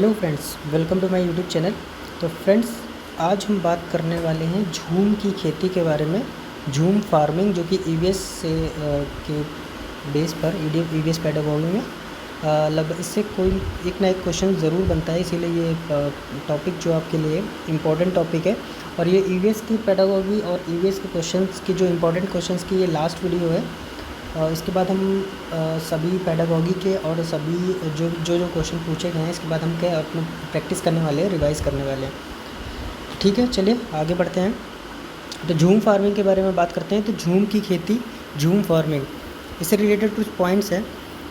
Hello friends, welcome to my YouTube channel. तो friends, आज हम बात करने वाले हैं झूम की खेती के बारे में। झूम फार्मिंग जो कि ईवीएस से के बेस पर ईवीएस पेडागोगी में लगभग इससे कोई एक ना एक क्वेश्चन ज़रूर बनता है, इसीलिए ये टॉपिक जो आपके लिए इम्पोर्टेंट टॉपिक है। और ये ईवीएस की पेडागोगी और ईवीएस के क्वेश्चंस की जो इम्पोर्टेंट क्वेश्चंस की ये लास्ट वीडियो है। इसके बाद हम सभी पेडागोगी के और सभी जो क्वेश्चन पूछे गए हैं इसके बाद हम क्या अपने प्रैक्टिस करने वाले हैं, रिवाइज़ करने वाले हैं। ठीक है, चलिए आगे बढ़ते हैं। तो झूम फार्मिंग के बारे में बात करते हैं। तो झूम की खेती, झूम फार्मिंग, इससे रिलेटेड कुछ पॉइंट्स हैं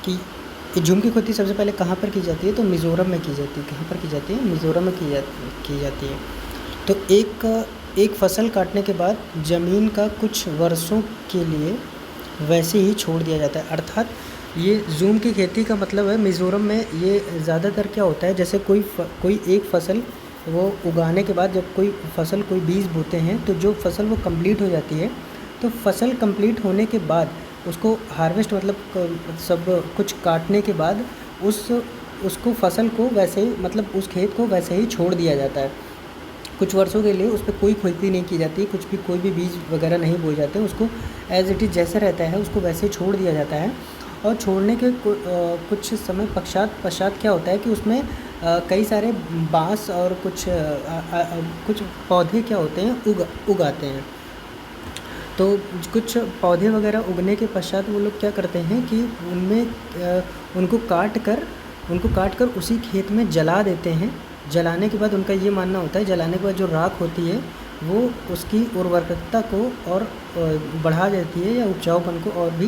कि झूम की खेती सबसे पहले कहाँ पर की जाती है। तो मिज़ोरम में की जाती है। कहाँ पर की जाती है? मिज़ोरम में की जाती है। तो एक फसल काटने के बाद ज़मीन का कुछ वर्षों के लिए वैसे ही छोड़ दिया जाता है। अर्थात ये झूम की खेती का मतलब है, मिज़ोरम में ये ज़्यादातर क्या होता है, जैसे कोई एक फसल वो उगाने के बाद जब कोई बीज बोते हैं तो जो फसल वो कंप्लीट हो जाती है, तो फसल कंप्लीट होने के बाद उसको हार्वेस्ट मतलब सब कुछ काटने के बाद उसको फसल को वैसे ही मतलब उस खेत को वैसे ही छोड़ दिया जाता है। कुछ वर्षों के लिए उस पर कोई खेती नहीं की जाती, कोई भी बीज वगैरह नहीं बोए जाते, उसको एज़ इट इज़ जैसे रहता है उसको वैसे ही छोड़ दिया जाता है। और छोड़ने के कुछ समय पश्चात क्या होता है कि उसमें कई सारे बाँस और कुछ पौधे क्या होते हैं उग आते हैं। तो कुछ पौधे वगैरह उगने के पश्चात वो लोग क्या करते हैं कि उनको काट कर उसी खेत में जला देते हैं। जलाने के बाद उनका ये मानना होता है, जलाने के बाद जो राख होती है वो उसकी उर्वरकता को और बढ़ा देती है या उपजाऊपन को और भी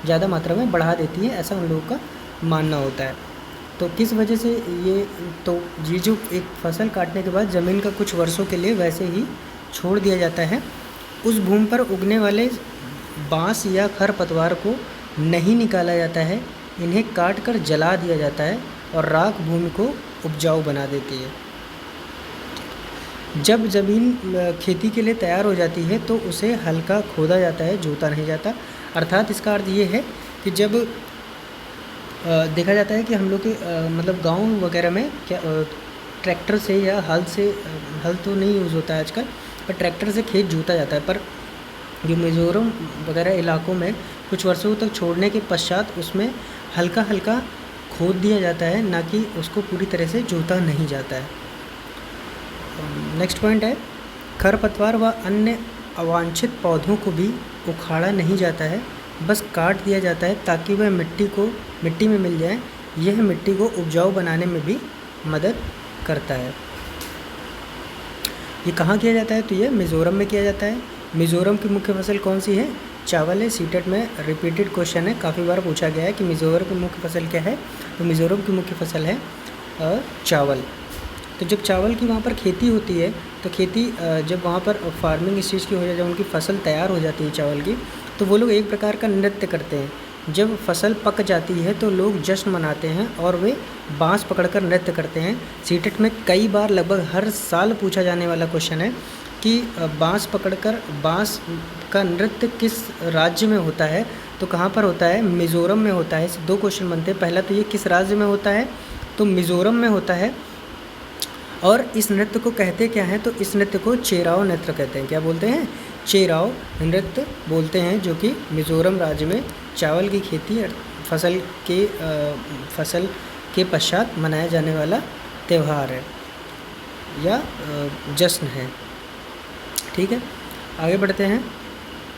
ज़्यादा मात्रा में बढ़ा देती है, ऐसा उन लोगों का मानना होता है। तो किस वजह से ये जो एक फसल काटने के बाद ज़मीन का कुछ वर्षों के लिए वैसे ही छोड़ दिया जाता है। उस भूमि पर उगने वाले बाँस या खरपतवार को नहीं निकाला जाता है, इन्हें काट कर जला दिया जाता है और राख भूमि को उपजाऊ बना देती है। जब ज़मीन खेती के लिए तैयार हो जाती है तो उसे हल्का खोदा जाता है, जोता नहीं जाता। अर्थात इसका अर्थ ये है कि जब देखा जाता है कि हम लोग के मतलब गांव वगैरह में क्या ट्रैक्टर से या हल तो नहीं यूज़ होता है आजकल, पर ट्रैक्टर से खेत जोता जाता है। पर जो मिज़ोरम वगैरह इलाकों में कुछ वर्षों तक छोड़ने के पश्चात उसमें हल्का हल्का खोद दिया जाता है, ना कि उसको पूरी तरह से जोता नहीं जाता है। नेक्स्ट पॉइंट है, खरपतवार व अन्य अवांछित पौधों को भी उखाड़ा नहीं जाता है, बस काट दिया जाता है ताकि वह मिट्टी में मिल जाए। यह मिट्टी को उपजाऊ बनाने में भी मदद करता है। ये कहाँ किया जाता है? तो ये मिज़ोरम में किया जाता है। मिज़ोरम की मुख्य फसल कौन सी है? चावल है। सीटेट में रिपीटेड क्वेश्चन है, काफ़ी बार पूछा गया है कि मिज़ोरम की मुख्य फसल क्या है। तो मिज़ोरम की मुख्य फसल है चावल। तो जब चावल की वहाँ पर खेती होती है तो खेती जब वहाँ पर फार्मिंग स्टेज की हो जाए, जब उनकी फसल तैयार हो जाती है चावल की, तो वो लोग एक प्रकार का नृत्य करते हैं। जब फसल पक जाती है तो लोग जश्न मनाते हैं और वे बाँस पकड़कर नृत्य करते हैं। सीटेट में कई बार लगभग हर साल पूछा जाने वाला क्वेश्चन है कि बाँस का नृत्य किस राज्य में होता है। तो कहाँ पर होता है? मिज़ोरम में होता है। इससे दो क्वेश्चन बनते हैं। पहला तो ये किस राज्य में होता है? तो मिज़ोरम में होता है। और इस नृत्य को कहते क्या हैं? तो इस नृत्य को चेराओ नृत्य कहते हैं। क्या बोलते हैं? चेराओ नृत्य बोलते हैं, जो कि मिज़ोरम राज्य में चावल की खेती फसल के पश्चात मनाया जाने वाला त्यौहार है या जश्न है। ठीक है, आगे बढ़ते हैं।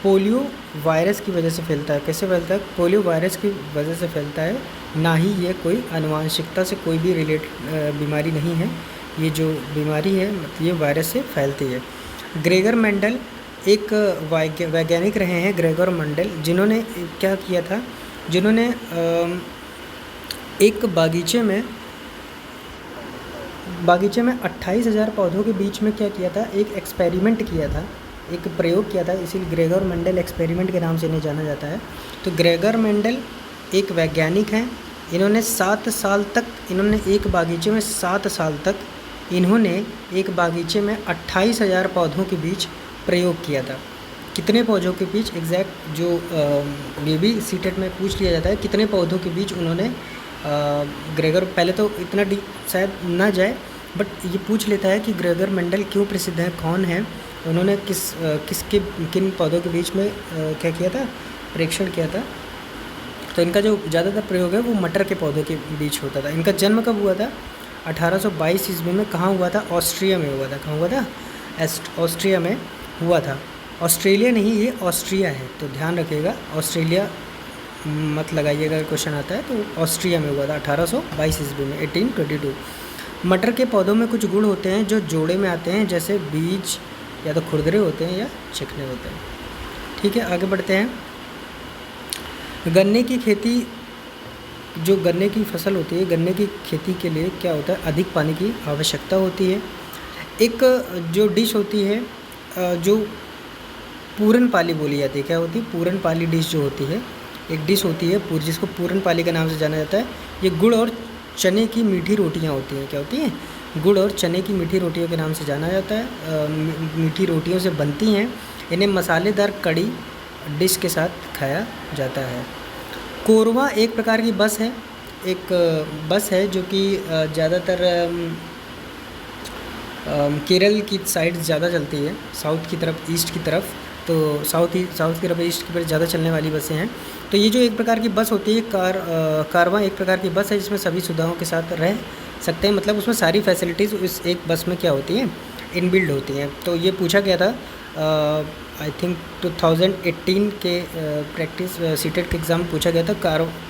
पोलियो वायरस की वजह से फैलता है। कैसे फैलता है? पोलियो वायरस की वजह से फैलता है, ना ही ये कोई आनुवांशिकता से कोई भी बीमारी नहीं है। ये जो बीमारी है ये वायरस से फैलती है। ग्रेगर मेंडल एक वैज्ञानिक रहे हैं, ग्रेगर मेंडल, जिन्होंने क्या किया था, जिन्होंने एक बागीचे में 28,000 पौधों के बीच में क्या किया था? एक एक्सपेरिमेंट किया था, एक प्रयोग किया था। इसीलिए ग्रेगर मेंडल एक्सपेरिमेंट के नाम से इन्हें जाना जाता है। तो ग्रेगर मेंडल एक वैज्ञानिक हैं। इन्होंने 7 साल तक एक बागीचे में 7 साल तक इन्होंने एक बागीचे में 28,000 पौधों के बीच प्रयोग किया था। कितने पौधों के बीच? एग्जैक्ट जो ये भी सीटेट में पूछ लिया जाता है, कितने पौधों के बीच उन्होंने ग्रेगर, पहले तो इतना डीप शायद ना जाए, बट ये पूछ लेता है कि ग्रेगर मेंडल क्यों प्रसिद्ध है, कौन है, उन्होंने किन पौधों के बीच में क्या किया था, परीक्षण किया था। तो इनका जो ज़्यादातर प्रयोग है वो मटर के पौधों के बीच होता था। इनका जन्म कब हुआ था? 1822 ईस्वी में। कहाँ हुआ था? ऑस्ट्रिया में हुआ था। कहाँ हुआ था? ऑस्ट्रिया में हुआ था। ऑस्ट्रेलिया नहीं, ये ऑस्ट्रिया है, तो ध्यान रखिएगा, ऑस्ट्रेलिया मत लगाइएगा अगर क्वेश्चन आता है। तो ऑस्ट्रिया में हुआ था 1822 ईस्वी में, 1822। मटर के पौधों में कुछ गुण होते हैं जो जोड़े में आते हैं, जैसे बीज या तो खुरदरे होते हैं या चिकने होते हैं। ठीक है, आगे बढ़ते हैं। गन्ने की खेती, जो गन्ने की फसल होती है, गन्ने की खेती के लिए क्या होता है? अधिक पानी की आवश्यकता होती है। एक जो डिश होती है जो पूरन पाली बोली जाती है, क्या होती है? पूरन पाली डिश जो होती है, एक डिश होती है जिसको पूरन पाली के नाम से जाना जाता है। ये गुड़ और चने की मीठी रोटियां होती हैं। क्या होती हैं? गुड़ और चने की मीठी रोटियों के नाम से जाना जाता है। मीठी रोटियों से बनती हैं। इन्हें मसालेदार कड़ी डिश के साथ खाया जाता है। कोरवा एक प्रकार की बस है, एक बस है जो कि ज़्यादातर केरल की साइड ज़्यादा चलती है, साउथ की तरफ, ईस्ट की तरफ। तो साउथ की तरफ, ईस्ट की तरफ ज़्यादा चलने वाली बसें हैं। तो ये जो एक प्रकार की बस होती है, कारवां एक प्रकार की बस है जिसमें सभी सुविधाओं के साथ रह सकते हैं। मतलब उसमें सारी फैसिलिटीज़ उस एक बस में क्या होती हैं? इनबिल्ड होती हैं। तो ये पूछा गया था आई थिंक 2018 के प्रैक्टिस सीटेट के एग्ज़ाम पूछा गया था,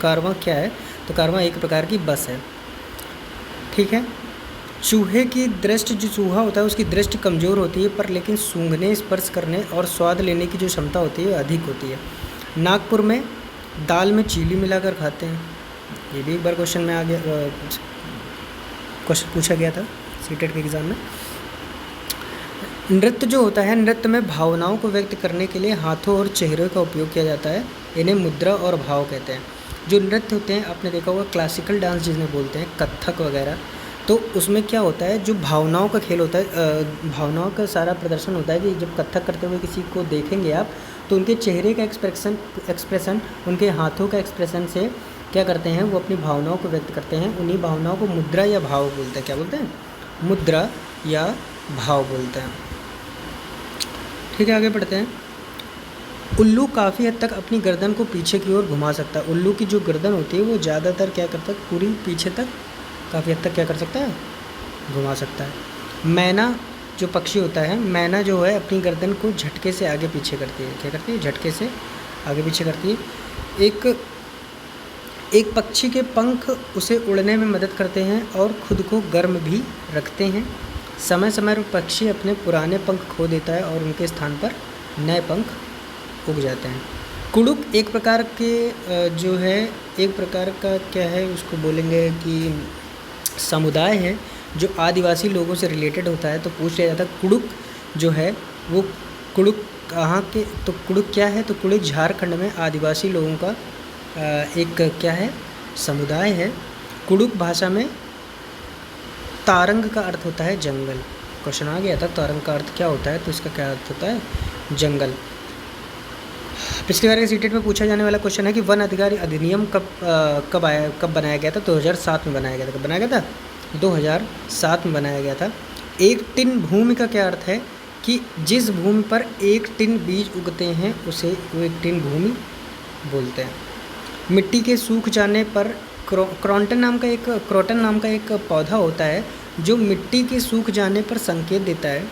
कारवां क्या है? तो कारवां एक प्रकार की बस है। ठीक है। चूहे की दृष्टि, जो चूहा होता है उसकी दृष्टि कमज़ोर होती है, पर लेकिन सूंघने, स्पर्श करने और स्वाद लेने की जो क्षमता होती है अधिक होती है। नागपुर में दाल में चीनी मिलाकर खाते हैं। ये भी एक बार क्वेश्चन में आ गया, क्वेश्चन पूछा गया था सीटेट के एग्ज़ाम में। नृत्य जो होता है, नृत्य में भावनाओं को व्यक्त करने के लिए हाथों और चेहरे का उपयोग किया जाता है। इन्हें मुद्रा और भाव कहते हैं। जो नृत्य होते हैं, आपने देखा होगा क्लासिकल डांस जिन्हें बोलते हैं, कथक वगैरह, तो उसमें क्या होता है? जो भावनाओं का खेल होता है, भावनाओं का सारा प्रदर्शन होता है कि जब कथक करते हुए किसी को देखेंगे आप, तो उनके चेहरे का एक्सप्रेशन, उनके हाथों का एक्सप्रेशन से क्या करते हैं? वो अपनी भावनाओं को व्यक्त करते हैं। उन्हीं भावनाओं को मुद्रा या भाव बोलते हैं। क्या बोलते हैं? मुद्रा या भाव बोलते हैं। ठीक है, आगे बढ़ते हैं। उल्लू काफ़ी हद तक अपनी गर्दन को पीछे की ओर घुमा सकता है। उल्लू की जो गर्दन होती है वो ज़्यादातर क्या करता है? पूरी पीछे तक काफ़ी हद तक क्या कर सकता है? घुमा सकता है। मैना जो पक्षी होता है, मैना जो है अपनी गर्दन को झटके से आगे पीछे करती है। क्या करती है? झटके से आगे पीछे करती है। एक पक्षी के पंख उसे उड़ने में मदद करते हैं और खुद को गर्म भी रखते हैं। समय समय पर पक्षी अपने पुराने पंख खो देता है और उनके स्थान पर नए पंख उग जाते हैं। कुड़ुक एक प्रकार के जो है, एक प्रकार का क्या है उसको बोलेंगे कि समुदाय है जो आदिवासी लोगों से रिलेटेड होता है। तो पूछ लिया जाता है कुड़ुक जो है वो, कुड़ुक कहाँ के? तो कुड़ुक क्या है? तो कुड़ुक झारखंड में आदिवासी लोगों का एक क्या है? समुदाय है। कुड़ुक भाषा में तारंग का अर्थ होता है जंगल। क्वेश्चन आ गया था तारंग का अर्थ क्या होता है, तो इसका क्या अर्थ होता है? जंगल। पिछली बार के सीटेट में पूछा जाने वाला क्वेश्चन है कि वन अधिकार अधिनियम कब बनाया गया था? 2007 में बनाया गया था। कब बनाया गया था? 2007 में बनाया गया था। एक टिन भूमि का क्या अर्थ है? कि जिस भूमि पर एक टिन बीज उगते हैं उसे वो एक टिन भूमि बोलते हैं। मिट्टी के सूख जाने पर क्रोटन नाम का एक पौधा होता है जो मिट्टी के सूख जाने पर संकेत देता है,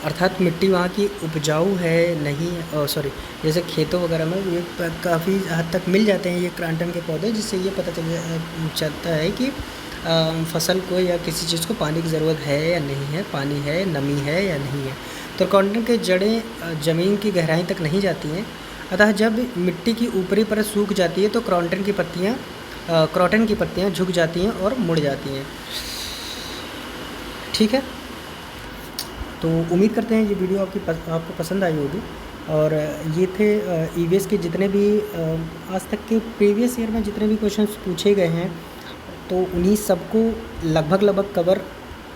अर्थात मिट्टी वहाँ की उपजाऊ है नहीं, सॉरी, जैसे खेतों वगैरह में ये काफ़ी हद तक मिल जाते हैं ये क्रांटन के पौधे, जिससे ये पता चलता है कि फसल को या किसी चीज़ को पानी की ज़रूरत है या नहीं है, पानी है, नमी है या नहीं है। तो क्रांटन के जड़ें ज़मीन की गहराई तक नहीं जाती हैं, अतः जब मिट्टी की ऊपरी परत सूख जाती है तो क्रांटन की पत्तियाँ झुक जाती हैं और मुड़ जाती हैं। ठीक है, तो उम्मीद करते हैं ये वीडियो आपको पसंद आई होगी। और ये थे ईवीएस के जितने भी आज तक के प्रीवियस ईयर में जितने भी क्वेश्चंस पूछे गए हैं, तो उन्हीं सबको लगभग कवर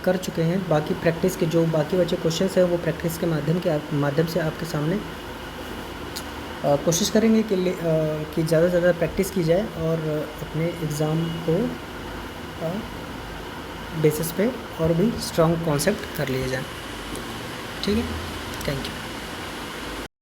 कर चुके हैं। बाकी प्रैक्टिस के जो बाकी बचे क्वेश्चंस हैं वो प्रैक्टिस के माध्यम से आपके सामने कोशिश करेंगे कि ज़्यादा से ज़्यादा प्रैक्टिस की जाए और अपने एग्ज़ाम को बेसिस पे और भी स्ट्रॉन्ग कॉन्सेप्ट कर लिए जाएँ। ठीक है, थैंक यू।